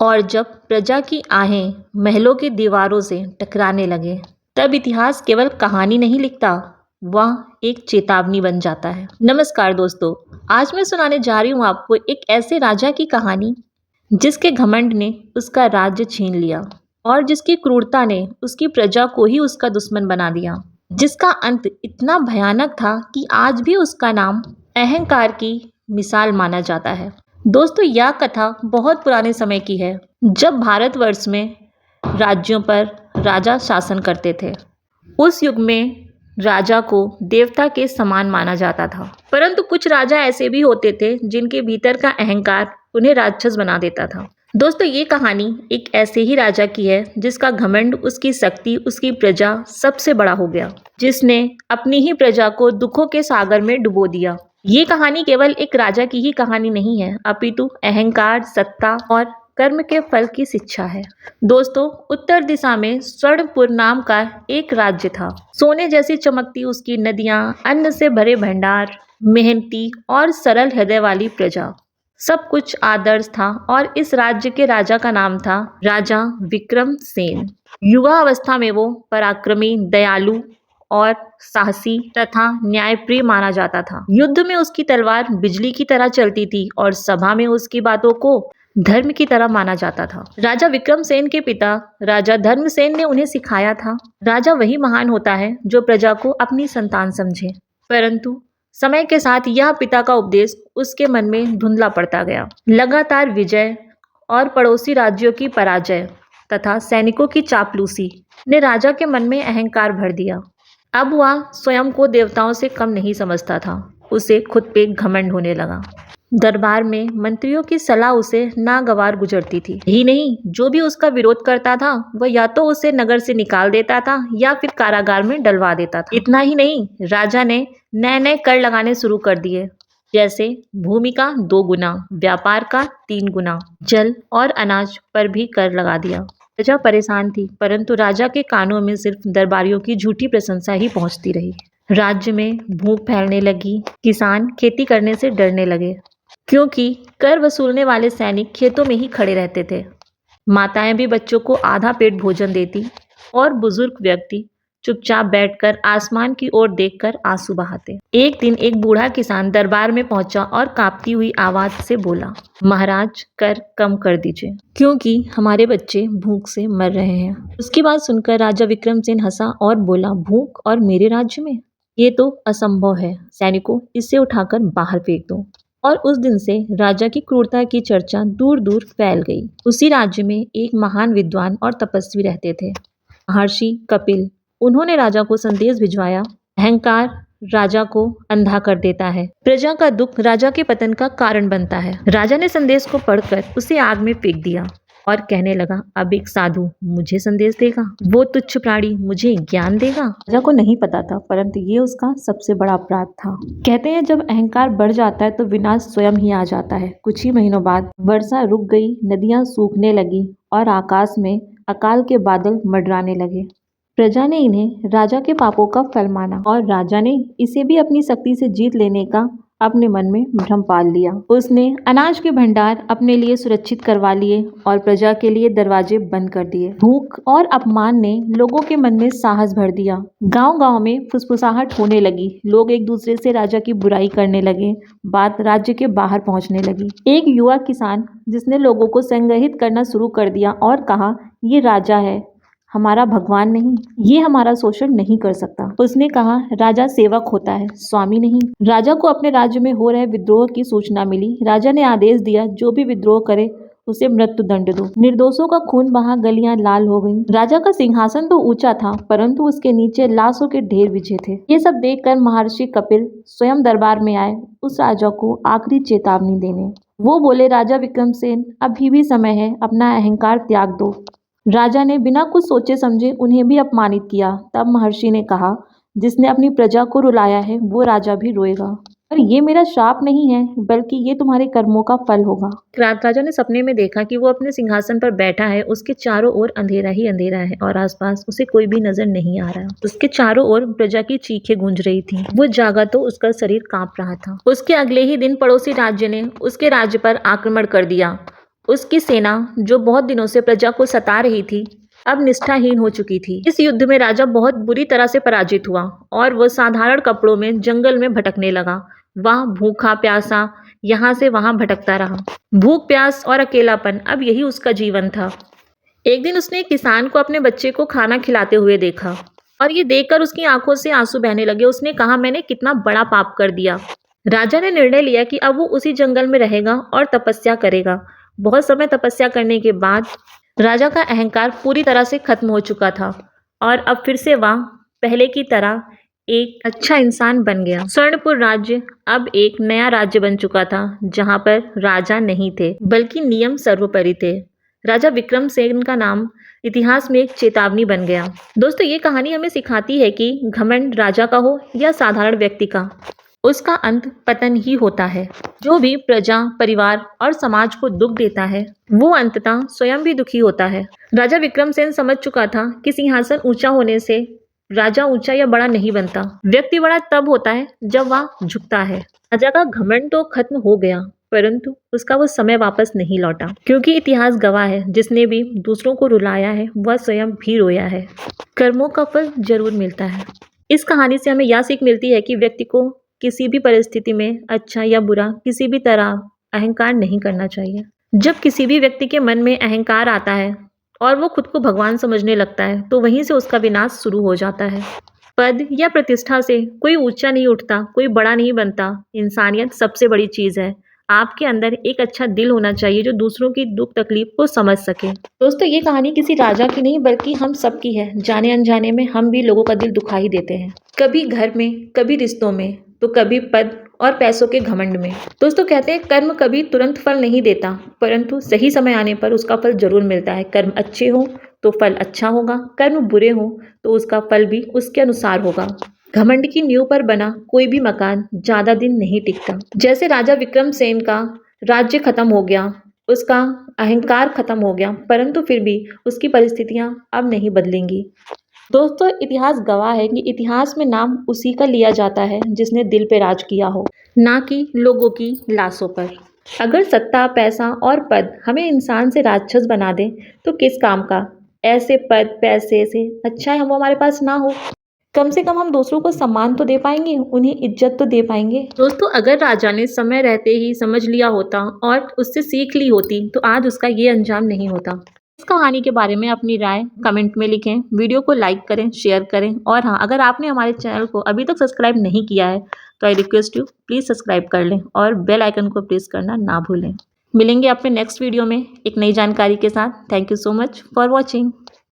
और जब प्रजा की आहें महलों की दीवारों से टकराने लगे, तब इतिहास केवल कहानी नहीं लिखता, वह एक चेतावनी बन जाता है। नमस्कार दोस्तों, आज मैं सुनाने जा रही हूँ आपको एक ऐसे राजा की कहानी जिसके घमंड ने उसका राज्य छीन लिया और जिसकी क्रूरता ने उसकी प्रजा को ही उसका दुश्मन बना दिया, जिसका अंत इतना भयानक था कि आज भी उसका नाम अहंकार की मिसाल माना जाता है। दोस्तों, यह कथा बहुत पुराने समय की है, जब भारतवर्ष में राज्यों पर राजा शासन करते थे। उस युग में राजा को देवता के समान माना जाता था, परंतु कुछ राजा ऐसे भी होते थे जिनके भीतर का अहंकार उन्हें राक्षस बना देता था। दोस्तों, ये कहानी एक ऐसे ही राजा की है जिसका घमंड, उसकी शक्ति, उसकी प्रजा सबसे बड़ा हो गया, जिसने अपनी ही प्रजा को दुखों के सागर में डुबो दिया। ये कहानी केवल एक राजा की ही कहानी नहीं है, अपितु अहंकार, सत्ता और कर्म के फल की शिक्षा है। दोस्तों, उत्तर दिशा में स्वर्णपुर नाम का एक राज्य था। सोने जैसी चमकती उसकी नदियां, अन्न से भरे भंडार, मेहनती और सरल हृदय वाली प्रजा, सब कुछ आदर्श था। और इस राज्य के राजा का नाम था राजा विक्रमसेन। युवावस्था में वो पराक्रमी, दयालु और साहसी तथा न्यायप्रिय माना जाता था। युद्ध में उसकी तलवार बिजली की तरह चलती थी और सभा में उसकी बातों को धर्म की तरह माना जाता था। राजा विक्रमसेन के पिता राजा धर्मसेन ने उन्हें सिखाया था, राजा वही महान होता है जो प्रजा को अपनी संतान समझे। परंतु समय के साथ यह पिता का उपदेश उसके मन में धुंधला पड़ता गया। लगातार विजय और पड़ोसी राज्यों की पराजय तथा सैनिकों की चापलूसी ने राजा के मन में अहंकार भर दिया। अब वह स्वयं को देवताओं से कम नहीं समझता था, उसे खुद पे घमंड होने लगा। दरबार में मंत्रियों की सलाह उसे नागवार गुजरती थी। ही नहीं, जो भी उसका विरोध करता था वह या तो उसे नगर से निकाल देता था या फिर कारागार में डलवा देता था। इतना ही नहीं, राजा ने नए नए कर लगाने शुरू कर दिए, जैसे भूमि का 2 गुना, व्यापार का 3 गुना, जल और अनाज पर भी कर लगा दिया। प्रजा परेशान थी, परंतु राजा के कानों में सिर्फ दरबारियों की झूठी प्रशंसा ही पहुंचती रही। राज्य में भूख फैलने लगी, किसान खेती करने से डरने लगे, क्योंकि कर वसूलने वाले सैनिक खेतों में ही खड़े रहते थे। माताएं भी बच्चों को आधा पेट भोजन देती और बुजुर्ग व्यक्ति चुपचाप बैठकर आसमान की ओर देखकर आंसू बहाते। एक दिन एक बूढ़ा किसान दरबार में पहुंचा और कांपती हुई आवाज से बोला, महाराज, कर कम कर दीजिए, क्योंकि हमारे बच्चे भूख से मर रहे हैं। उसकी बात सुनकर राजा विक्रमसेन हंसा और बोला, भूख और मेरे राज्य में? ये तो असंभव है। सैनिकों, इसे उठाकर बाहर फेंक दो। और उस दिन से राजा की क्रूरता की चर्चा दूर दूर फैल गई। उसी राज्य में एक महान विद्वान और तपस्वी रहते थे, महर्षि कपिल। उन्होंने राजा को संदेश भिजवाया, अहंकार राजा को अंधा कर देता है, प्रजा का दुख राजा के पतन का कारण बनता है। राजा ने संदेश को पढ़कर उसे आग में फेंक दिया और कहने लगा, अब एक साधु मुझे संदेश देगा, वो तुच्छ प्राणी मुझे ज्ञान देगा। राजा को नहीं पता था, परंतु ये उसका सबसे बड़ा अपराध था। कहते हैं, जब अहंकार बढ़ जाता है तो विनाश स्वयं ही आ जाता है। कुछ ही महीनों बाद वर्षा रुक गई, नदियां सूखने लगी और आकाश में अकाल के बादल मंडराने लगे। प्रजा ने इन्हें राजा के पापों का फल माना और राजा ने इसे भी अपनी शक्ति से जीत लेने का अपने मन में भ्रम पाल लिया। उसने अनाज के भंडार अपने लिए सुरक्षित करवा लिए और प्रजा के लिए दरवाजे बंद कर दिए। भूख और अपमान ने लोगों के मन में साहस भर दिया। गांव-गांव में फुसफुसाहट होने लगी, लोग एक दूसरे से राजा की बुराई करने लगे, बात राज्य के बाहर पहुंचने लगी। एक युवा किसान, जिसने लोगों को संग्रहित करना शुरू कर दिया और कहा, ये राजा है, हमारा भगवान नहीं, ये हमारा शोषण नहीं कर सकता। उसने कहा, राजा सेवक होता है, स्वामी नहीं। राजा को अपने राज्य में हो रहे विद्रोह की सूचना मिली। राजा ने आदेश दिया, जो भी विद्रोह करे उसे मृत्यु दंड दो। निर्दोषों का खून बहा, गलियां लाल हो गईं। राजा का सिंहासन तो ऊंचा था, परंतु उसके नीचे लाशों के ढेर बिछे थे। ये सब देखकर महर्षि कपिल स्वयं दरबार में आए, उस राजा को आखिरी चेतावनी देने। वो बोले, राजा विक्रमसेन, अभी भी समय है, अपना अहंकार त्याग दो। राजा ने बिना कुछ सोचे समझे उन्हें भी अपमानित किया। तब महर्षि ने कहा, जिसने अपनी प्रजा को रुलाया है वो राजा भी रोएगा, और ये मेरा श्राप नहीं है, बल्कि ये तुम्हारे कर्मों का फल होगा। रात राजा ने सपने में देखा कि वो अपने सिंहासन पर बैठा है, उसके चारों ओर अंधेरा ही अंधेरा है और आसपास उसे कोई भी नजर नहीं आ रहा। उसके चारों ओर प्रजा की चीखें गूंज रही थी। वो जागा तो उसका शरीर कांप रहा था। उसके अगले ही दिन पड़ोसी राज्य ने उसके राज्य पर आक्रमण कर दिया उसकी सेना जो बहुत दिनों से प्रजा को सता रही थी, अब निष्ठाहीन हो चुकी थी। इस युद्ध में राजा बहुत बुरी तरह से पराजित हुआ और वह साधारण कपड़ों में जंगल में भटकने लगा। वह भूखा प्यासा यहाँ से वहां भटकता रहा। भूख प्यास और अकेलापन, अब यही उसका जीवन था। एक दिन उसने एक किसान को अपने बच्चे को खाना खिलाते हुए देखा और ये देखकर उसकी आंखों से आंसू बहने लगे। उसने कहा, मैंने कितना बड़ा पाप कर दिया। राजा ने निर्णय लिया कि अब वो उसी जंगल में रहेगा और तपस्या करेगा। बहुत समय तपस्या करने के बाद राजा का अहंकार पूरी तरह से खत्म हो चुका था और अब फिर से वह पहले की तरह एक अच्छा इंसान बन गया। स्वर्णपुर राज्य अब एक नया राज्य बन चुका था, जहां पर राजा नहीं थे बल्कि नियम सर्वोपरि थे। राजा विक्रमसेन का नाम इतिहास में एक चेतावनी बन गया। दोस्तों, ये कहानी हमें सिखाती है कि घमंड राजा का हो या साधारण व्यक्ति का, उसका अंत पतन ही होता है। जो भी प्रजा, परिवार और समाज को दुख देता है, वो अंततः स्वयं भी दुखी होता है। राजा विक्रमसेन समझ चुका था कि सिंहासन ऊंचा होने से राजा ऊंचा या बड़ा नहीं बनता। व्यक्ति बड़ा तब होता है जब वह झुकता है। राजा का घमंड तो खत्म हो गया, परंतु उसका वो समय वापस नहीं लौटा, क्योंकि इतिहास गवाह है, जिसने भी दूसरों को रुलाया है वह स्वयं भी रोया है। कर्मों का फल जरूर मिलता है। इस कहानी से हमें यह सीख मिलती है कि व्यक्ति को किसी भी परिस्थिति में अच्छा या बुरा किसी भी तरह अहंकार नहीं करना चाहिए। जब किसी भी व्यक्ति के मन में अहंकार आता है और वो खुद को भगवान समझने लगता है, तो वहीं से उसका विनाश शुरू हो जाता है। पद या प्रतिष्ठा से कोई ऊंचा नहीं उठता, कोई बड़ा नहीं बनता। इंसानियत सबसे बड़ी चीज है। आपके अंदर एक अच्छा दिल होना चाहिए जो दूसरों की दुख तकलीफ को समझ सके। दोस्तों, ये कहानी किसी राजा की नहीं बल्कि हम सब की है। जाने अनजाने में हम भी लोगों का दिल दुखा ही देते हैं, कभी घर में, कभी रिश्तों में, तो कभी पद और पैसों के घमंड में। दोस्तों, कहते हैं कर्म कभी तुरंत फल नहीं देता, परंतु सही समय आने पर उसका फल जरूर मिलता है। कर्म अच्छे हो तो फल अच्छा होगा, कर्म बुरे हो तो उसका फल भी उसके अनुसार होगा। घमंड की नींव पर बना कोई भी मकान ज्यादा दिन नहीं टिकता। जैसे राजा विक्रमसेन का राज्य खत्म हो गया, उसका अहंकार खत्म हो गया, परंतु फिर भी उसकी परिस्थितियां अब नहीं बदलेंगी। दोस्तों, इतिहास गवाह है कि इतिहास में नाम उसी का लिया जाता है जिसने दिल पे राज किया हो, ना कि लोगों की लाशों पर। अगर सत्ता, पैसा और पद हमें इंसान से राक्षस बना दे तो किस काम का। ऐसे पद पैसे से अच्छा है हम हमारे पास ना हो। कम से कम हम दूसरों को सम्मान तो दे पाएंगे, उन्हें इज्जत तो दे पाएंगे। दोस्तों, अगर राजा ने समय रहते ही समझ लिया होता और उससे सीख ली होती तो आज उसका ये अंजाम नहीं होता। इस कहानी के बारे में अपनी राय कमेंट में लिखें, वीडियो को लाइक करें, शेयर करें और हाँ, अगर आपने हमारे चैनल को अभी तक सब्सक्राइब नहीं किया है तो I request you please subscribe कर लें और बेल आइकन को प्रेस करना ना भूलें। मिलेंगे अपने नेक्स्ट वीडियो में एक नई जानकारी के साथ। Thank you so much for watching.